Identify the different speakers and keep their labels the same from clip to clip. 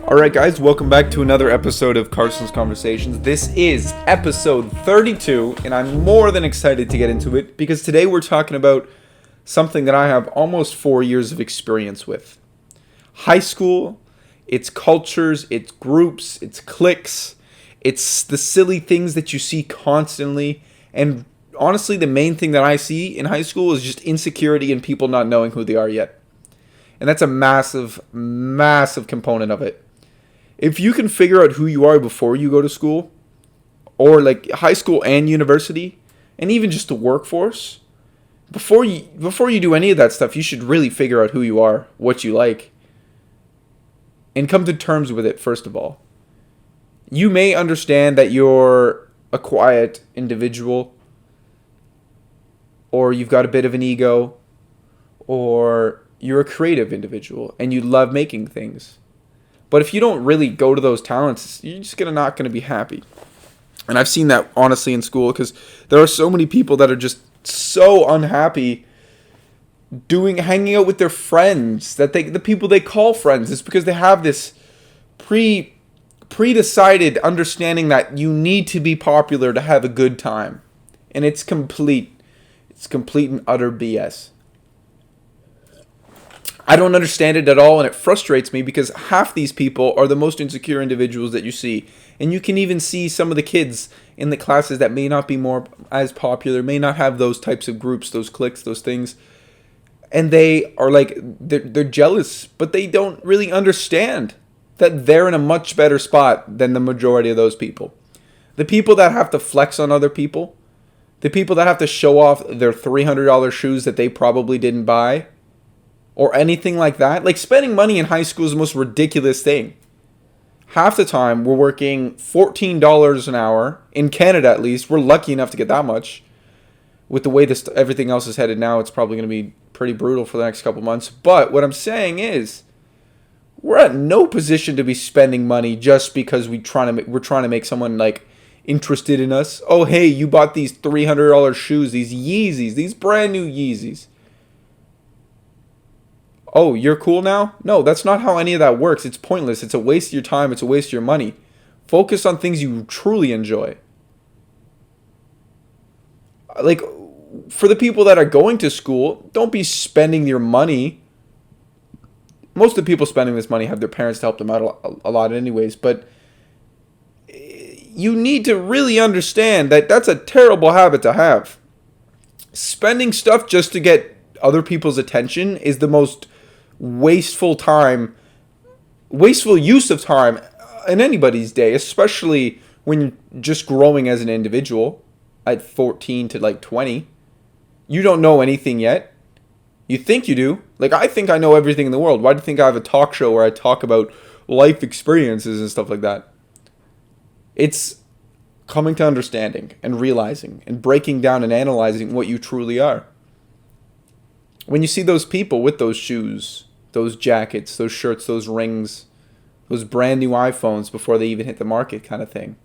Speaker 1: Alright guys, welcome back to another episode of Carson's Conversations. This is episode 32, and I'm more than excited to get into it because today we're talking about something that I have almost 4 years of experience with. High school, its cultures, its groups, its cliques, it's the silly things that you see constantly, and honestly the main thing that I see in high school is just insecurity and people not knowing who they are yet. And that's a massive, massive component of it. If you can figure out who you are before you go to school, or like high school and university, and even just the workforce, before you do any of that stuff, you should really figure out who you are, what you like, and come to terms with it first of all. You may understand that you're a quiet individual, or you've got a bit of an ego, or you're a creative individual and you love making things. But if you don't really go to those talents, you're just not going to be happy. And I've seen that honestly in school because there are so many people that are just so unhappy hanging out with their friends, that the people they call friends. It's because they have this pre-decided understanding that you need to be popular to have a good time. And it's complete and utter BS. I don't understand it at all, and it frustrates me because half these people are the most insecure individuals that you see. And you can even see some of the kids in the classes that may not be more as popular, may not have those types of groups, those cliques, those things. And they are like, they're jealous, but they don't really understand that they're in a much better spot than the majority of those people. The people that have to flex on other people, the people that have to show off their $300 shoes that they probably didn't buy, or anything like that. Like, spending money in high school is the most ridiculous thing. Half the time, we're working $14 an hour. In Canada, at least. We're lucky enough to get that much. With the way everything else is headed now, it's probably going to be pretty brutal for the next couple months. But what I'm saying is, we're at no position to be spending money just because we're trying to make someone, like, interested in us. Oh, hey, you bought these $300 shoes, these Yeezys, these brand new Yeezys. Oh, you're cool now? No, that's not how any of that works. It's pointless. It's a waste of your time. It's a waste of your money. Focus on things you truly enjoy. Like, for the people that are going to school, don't be spending your money. Most of the people spending this money have their parents to help them out a lot anyways, but you need to really understand that that's a terrible habit to have. Spending stuff just to get other people's attention is the most wasteful use of time in anybody's day, especially when you're just growing as an individual at 14 to like 20. You don't know anything yet. You think you do. Like, I think I know everything in the world. Why do you think I have a talk show where I talk about life experiences and stuff like that? It's coming to understanding and realizing and breaking down and analyzing what you truly are. When you see those people with those shoes, those jackets, those shirts, those rings, those brand new iPhones before they even hit the market kind of thing,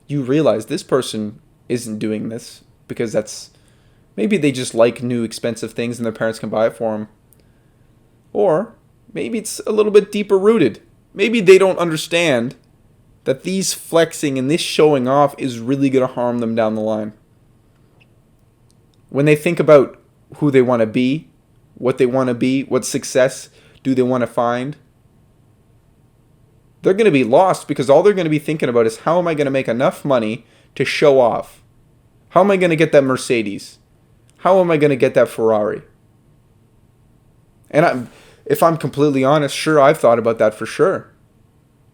Speaker 1: you realize this person isn't doing this because maybe they just like new expensive things and their parents can buy it for them. Or maybe it's a little bit deeper rooted. Maybe they don't understand that these flexing and this showing off is really going to harm them down the line. When they think about who they want to be, what they want to be, what success do they want to find, they're going to be lost because all they're going to be thinking about is, how am I going to make enough money to show off? How am I going to get that Mercedes? How am I going to get that Ferrari? And if I'm completely honest, sure, I've thought about that for sure.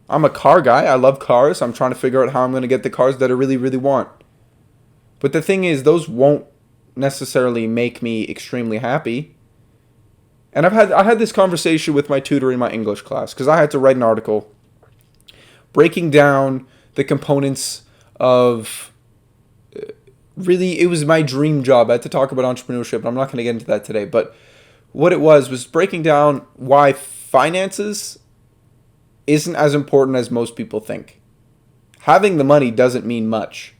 Speaker 1: I'm a car guy. I love cars. I'm trying to figure out how I'm going to get the cars that I really, really want. But the thing is, those won't necessarily make me extremely happy. And I had this conversation with my tutor in my English class because I had to write an article breaking down the components of really, it was my dream job. I had to talk about entrepreneurship, and I'm not going to get into that today, but what it was breaking down why finances isn't as important as most people think. Having the money doesn't mean much.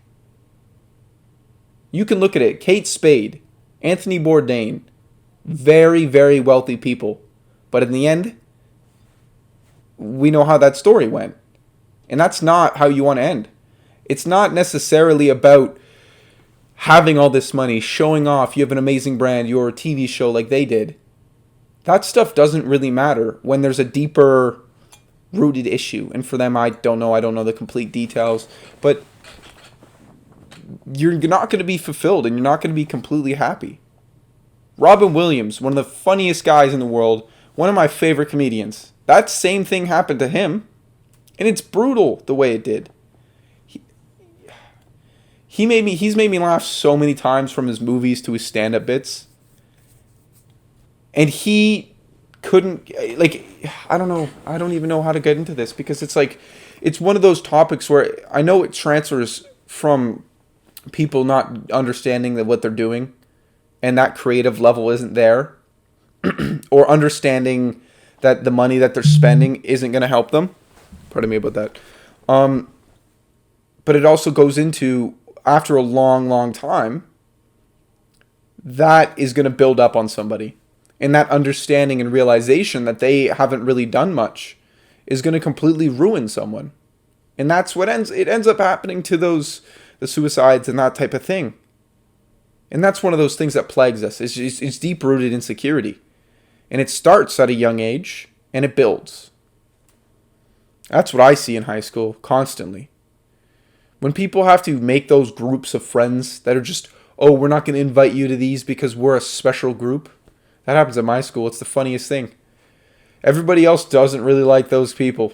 Speaker 1: You can look at it. Kate Spade, Anthony Bourdain, very, very wealthy people. But in the end, we know how that story went. And that's not how you want to end. It's not necessarily about having all this money, showing off, you have an amazing brand, you're a TV show like they did. That stuff doesn't really matter when there's a deeper rooted issue. And for them, I don't know the complete details, but you're not going to be fulfilled and you're not going to be completely happy. Robin Williams, one of the funniest guys in the world, one of my favorite comedians. That same thing happened to him, and it's brutal the way it did. He's made me laugh so many times, from his movies to his stand-up bits. And he couldn't, like, I don't know. I don't even know how to get into this, because it's like, it's one of those topics where I know it transfers from people not understanding that what they're doing and that creative level isn't there, or understanding that the money that they're spending isn't going to help them. Pardon me about that. But it also goes into, after a long, long time, that is going to build up on somebody. And that understanding and realization that they haven't really done much is going to completely ruin someone. And that's what ends up happening to the suicides and that type of thing. And that's one of those things that plagues us. It's deep-rooted insecurity. And it starts at a young age, and it builds. That's what I see in high school constantly. When people have to make those groups of friends that are just, oh, we're not going to invite you to these because we're a special group. That happens at my school. It's the funniest thing. Everybody else doesn't really like those people.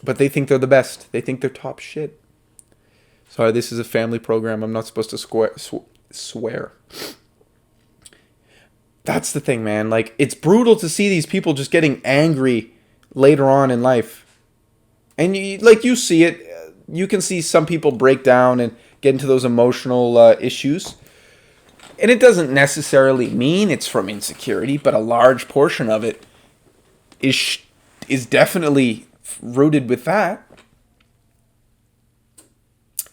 Speaker 1: But they think they're the best. They think they're top shit. Sorry, this is a family program. I'm not supposed to swear. That's the thing, man. Like, it's brutal to see these people just getting angry later on in life. And you see it. You can see some people break down and get into those emotional issues. And it doesn't necessarily mean it's from insecurity, but a large portion of it is definitely rooted with that.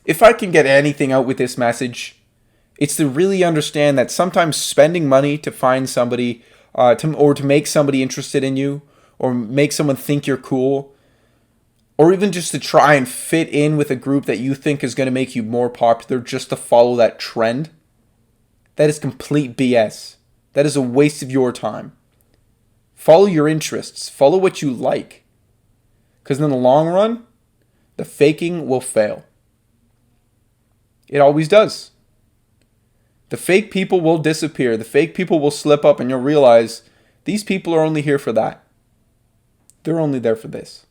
Speaker 1: If I can get anything out with this message, it's to really understand that sometimes spending money to find somebody, or to make somebody interested in you, or make someone think you're cool, or even just to try and fit in with a group that you think is going to make you more popular just to follow that trend, that is complete BS. That is a waste of your time. Follow your interests. Follow what you like. Because in the long run, the faking will fail. It always does. The fake people will disappear. The fake people will slip up, and you'll realize these people are only here for that. They're only there for this.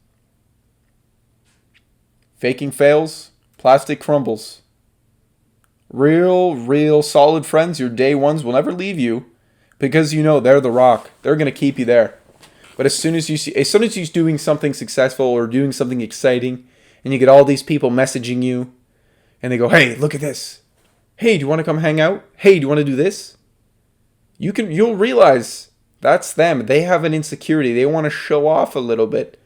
Speaker 1: Faking fails. Plastic crumbles. Real solid friends, your day ones, will never leave you, because you know they're the rock. They're going to keep you there. But as soon as you're doing something successful or doing something exciting, and you get all these people messaging you, and they go, hey, look at this. Hey, do you want to come hang out? Hey, do you want to do this? You'll realize that's them. They have an insecurity. They want to show off a little bit.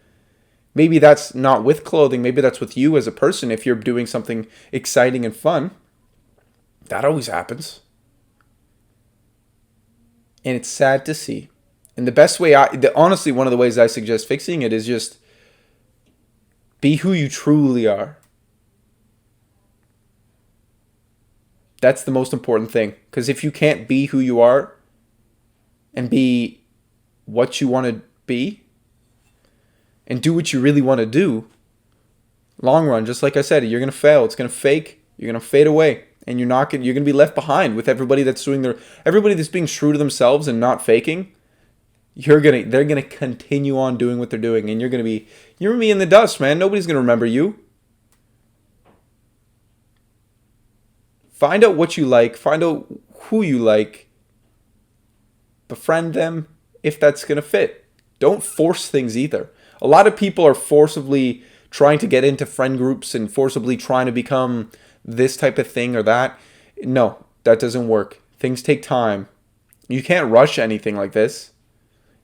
Speaker 1: Maybe that's not with clothing. Maybe that's with you as a person if you're doing something exciting and fun. That always happens. And it's sad to see. And the best way, honestly, one of the ways I suggest fixing it is just be who you truly are. That's the most important thing. Because if you can't be who you are and be what you want to be and do what you really want to do, long run, just like I said, you're going to fail. It's going to fake. You're going to fade away. And you're going to be left behind with everybody that's being true to themselves and not faking. They're going to continue on doing what they're doing, and you're going to be in the dust, man. Nobody's going to remember you. Find out what you like, find out who you like. Befriend them if that's going to fit. Don't force things either. A lot of people are forcibly trying to get into friend groups and forcibly trying to become this type of thing or that. No, that doesn't work. Things take time. You can't rush anything like this.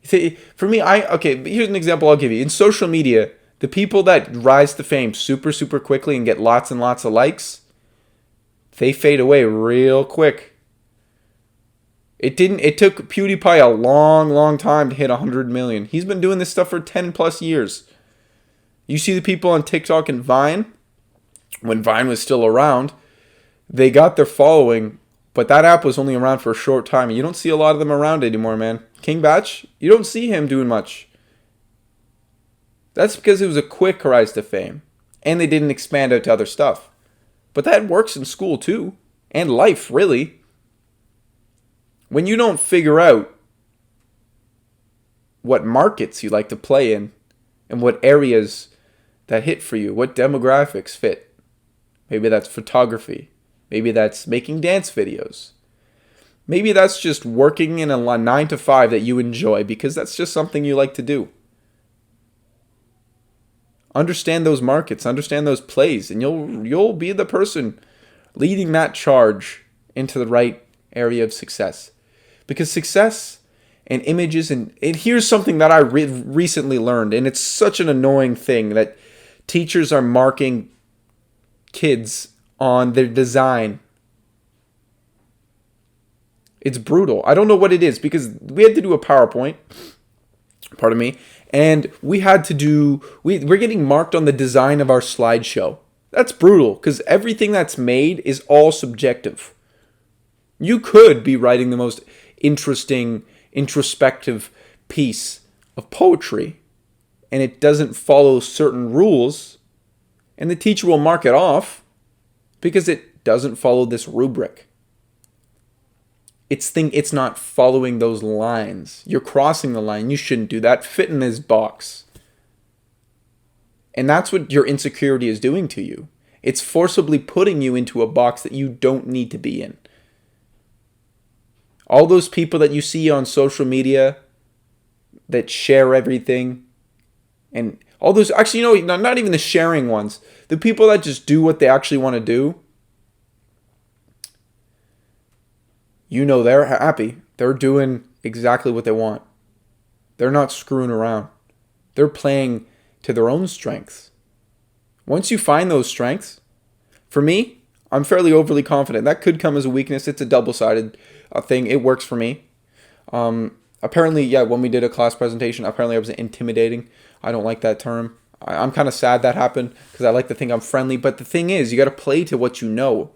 Speaker 1: See, for me, here's an example I'll give you. In social media, the people that rise to fame super, super quickly and get lots and lots of likes, they fade away real quick. It took PewDiePie a long, long time to hit 100 million. He's been doing this stuff for 10 plus years. You see the people on TikTok and Vine, when Vine was still around, they got their following, but that app was only around for a short time. You don't see a lot of them around anymore, man. King Batch, you don't see him doing much. That's because it was a quick rise to fame, and they didn't expand out to other stuff. But that works in school too, and life, really. When you don't figure out what markets you like to play in, and what areas that hit for you, what demographics fit. Maybe that's photography. Maybe that's making dance videos. Maybe that's just working in a 9 to 5 that you enjoy because that's just something you like to do. Understand those markets, understand those plays, and you'll be the person leading that charge into the right area of success. Because success and images, and here's something that I recently learned, and it's such an annoying thing that teachers are marking kids on their design. It's brutal. I don't know what it is because we had to do a PowerPoint, pardon me, and we're getting marked on the design of our slideshow. That's brutal because everything that's made is all subjective. You could be writing the most interesting, introspective piece of poetry, and it doesn't follow certain rules, and the teacher will mark it off because it doesn't follow this rubric. It's not following those lines. You're crossing the line. You shouldn't do that. Fit in this box. And that's what your insecurity is doing to you. It's forcibly putting you into a box that you don't need to be in. All those people that you see on social media that share everything, and all those, actually, not even the sharing ones, the people that just do what they actually want to do, they're happy. They're doing exactly what they want. They're not screwing around. They're playing to their own strengths. Once you find those strengths, for me, I'm fairly overly confident. That could come as a weakness. It's a double-sided thing. It works for me. Apparently, when we did a class presentation, apparently I was intimidating. I don't like that term. I'm kind of sad that happened because I like to think I'm friendly. But the thing is, you got to play to what you know.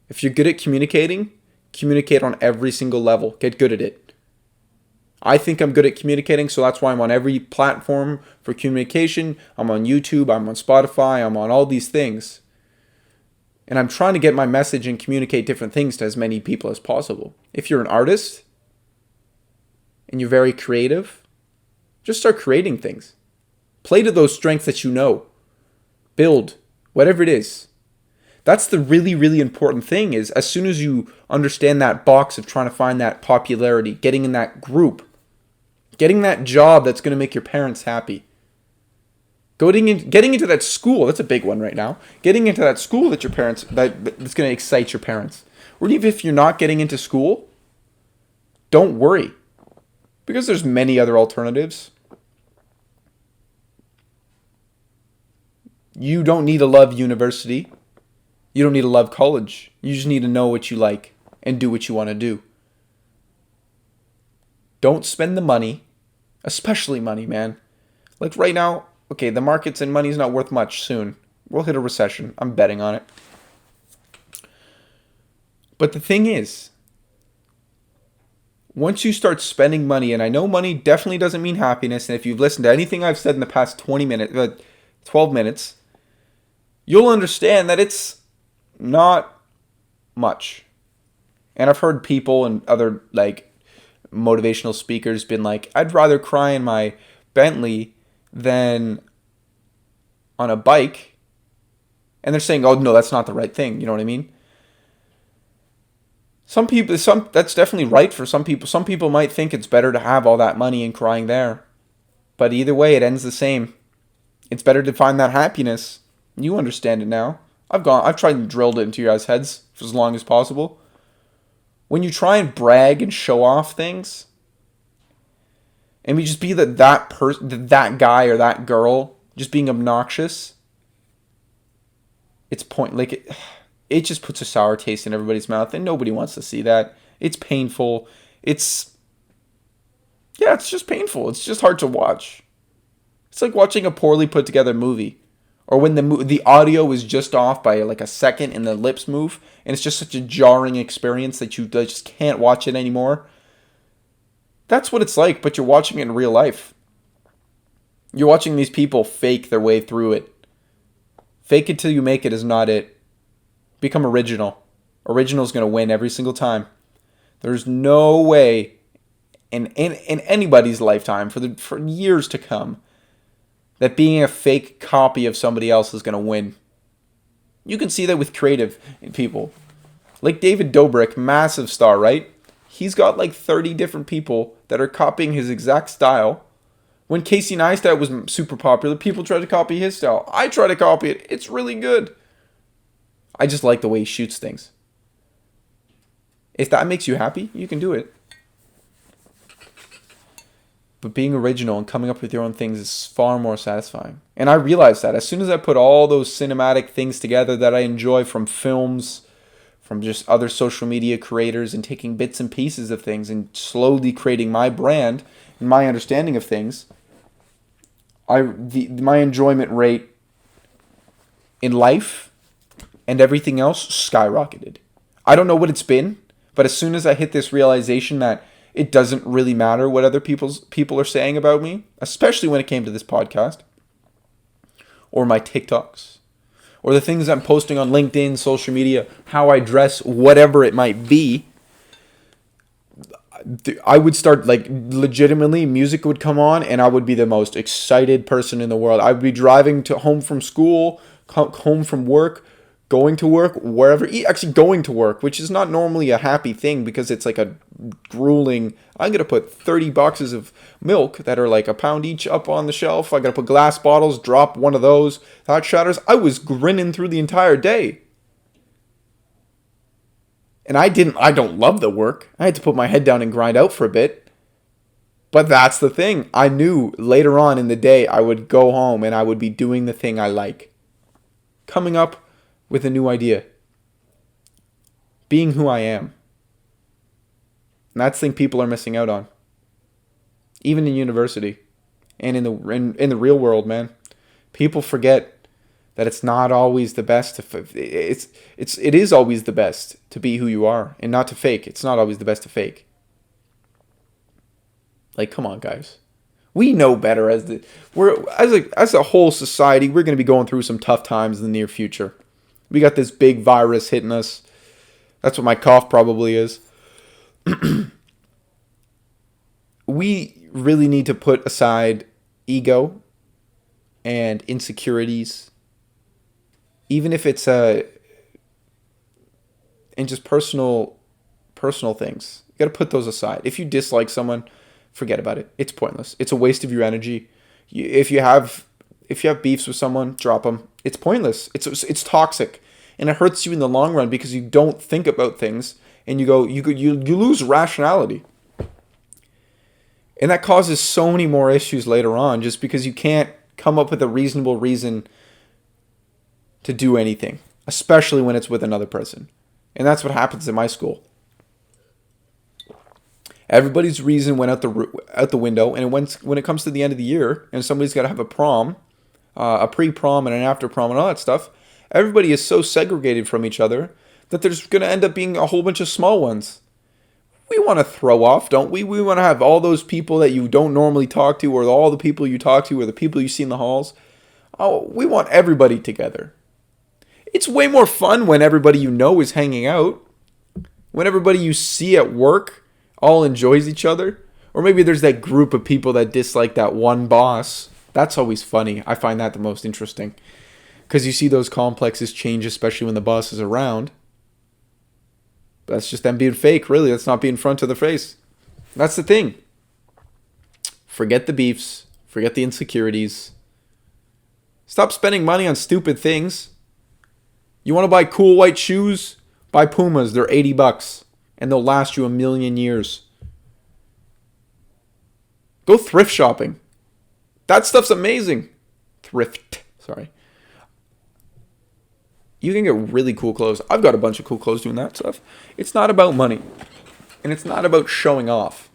Speaker 1: If you're good at communicating, communicate on every single level. Get good at it. I think I'm good at communicating, so that's why I'm on every platform for communication. I'm on YouTube, I'm on Spotify, I'm on all these things. And I'm trying to get my message and communicate different things to as many people as possible. If you're an artist and you're very creative, just start creating things. Play to those strengths that you know. Build, whatever it is. That's the really, really important thing is as soon as you understand that box of trying to find that popularity, getting in that group, getting that job that's going to make your parents happy, getting into that school, that's a big one right now, getting into that school that that's going to excite your parents. Or even if you're not getting into school, don't worry because there's many other alternatives. You don't need to love university. You don't need to love college. You just need to know what you like and do what you want to do. Don't spend the money, especially money, man. Like right now, okay, the markets and money's not worth much soon. We'll hit a recession. I'm betting on it. But the thing is, once you start spending money, and I know money definitely doesn't mean happiness, and if you've listened to anything I've said in the past 12 minutes, you'll understand that it's not much. And I've heard people and other motivational speakers been like, I'd rather cry in my Bentley than on a bike. And they're saying, oh no, that's not the right thing. You know what I mean? That's definitely right for some people. Some people might think it's better to have all that money and crying there. But either way, it ends the same. It's better to find that happiness. You understand it now. I've tried and drilled it into your guys' heads for as long as possible. When you try and brag and show off things, and we just be that guy or that girl just being obnoxious, it's it just puts a sour taste in everybody's mouth, and nobody wants to see that. It's painful. it's just painful. It's just hard to watch. It's like watching a poorly put together movie, or when the audio is just off by like a second and the lips move, and it's just such a jarring experience that you just can't watch it anymore. That's what it's like, but you're watching it in real life. You're watching these people fake their way through it. Fake it till you make it is not it. Become original. Original is going to win every single time. There's no way in anybody's lifetime for years to come that being a fake copy of somebody else is going to win. You can see that with creative people. Like David Dobrik, massive star, right? He's got like 30 different people that are copying his exact style. When Casey Neistat was super popular, people tried to copy his style. I try to copy it. It's really good. I just like the way he shoots things. If that makes you happy, you can do it. But being original and coming up with your own things is far more satisfying. And I realized that as soon as I put all those cinematic things together that I enjoy from films, from just other social media creators, and taking bits and pieces of things and slowly creating my brand and my understanding of things, my enjoyment rate in life and everything else skyrocketed. I don't know what it's been, but as soon as I hit this realization that it doesn't really matter what other people are saying about me, especially when it came to this podcast, or my TikToks, or the things I'm posting on LinkedIn, social media, how I dress, whatever it might be, I would start, like, legitimately, music would come on, and I would be the most excited person in the world. I would be driving home from school, home from work, going to work, wherever, actually going to work, which is not normally a happy thing because it's like a grueling, I'm going to put 30 boxes of milk that are like a pound each up on the shelf. I got to put glass bottles, drop one of those, hot shatters. I was grinning through the entire day. And I don't love the work. I had to put my head down and grind out for a bit. But that's the thing. I knew later on in the day I would go home and I would be doing the thing I like. Coming up with a new idea. Being who I am. And that's the thing people are missing out on. Even in university. And in the real world, man. People forget that it's not always the best it is always the best to be who you are and not to fake. It's not always the best to fake. Like, come on, guys. We know better as a whole society, we're going to be going through some tough times in the near future. We got this big virus hitting us. That's what my cough probably is. We really need to put aside ego and insecurities, even if it's and just personal things. You got to put those aside. If you dislike someone, forget about it. It's pointless. It's a waste of your energy. If you have beefs with someone, drop them. It's pointless. It's toxic, and it hurts you in the long run because you don't think about things, and you lose rationality, and that causes so many more issues later on just because you can't come up with a reasonable reason to do anything, especially when it's with another person, and that's what happens in my school. Everybody's reason went out the window, and when it comes to the end of the year, and somebody's got to have a prom. A pre-prom and an after-prom and all that stuff, everybody is so segregated from each other that there's going to end up being a whole bunch of small ones. We want to throw off, don't we? We want to have all those people that you don't normally talk to, or all the people you talk to, or the people you see in the halls. Oh, we want everybody together. It's way more fun when everybody you know is hanging out. When everybody you see at work all enjoys each other. Or maybe there's that group of people that dislike that one boss. That's always funny. I find that the most interesting. Because you see those complexes change, especially when the boss is around. But that's just them being fake, really. That's not being front to the face. That's the thing. Forget the beefs. Forget the insecurities. Stop spending money on stupid things. You want to buy cool white shoes? Buy Pumas. They're $80. And they'll last you a million years. Go thrift shopping. That stuff's amazing. Thrift. Sorry. You can get really cool clothes. I've got a bunch of cool clothes doing that stuff. It's not about money. And it's not about showing off.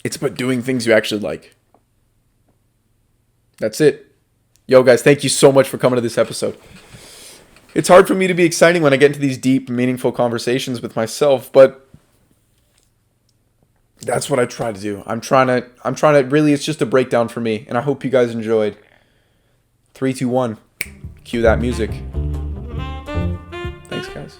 Speaker 1: It's about doing things you actually like. That's it. Yo, guys, thank you so much for coming to this episode. It's hard for me to be exciting when I get into these deep, meaningful conversations with myself, but that's what I try to do. I'm trying to really, it's just a breakdown for me, and I hope you guys enjoyed. 3, 2, 1. Cue that music. Thanks, guys.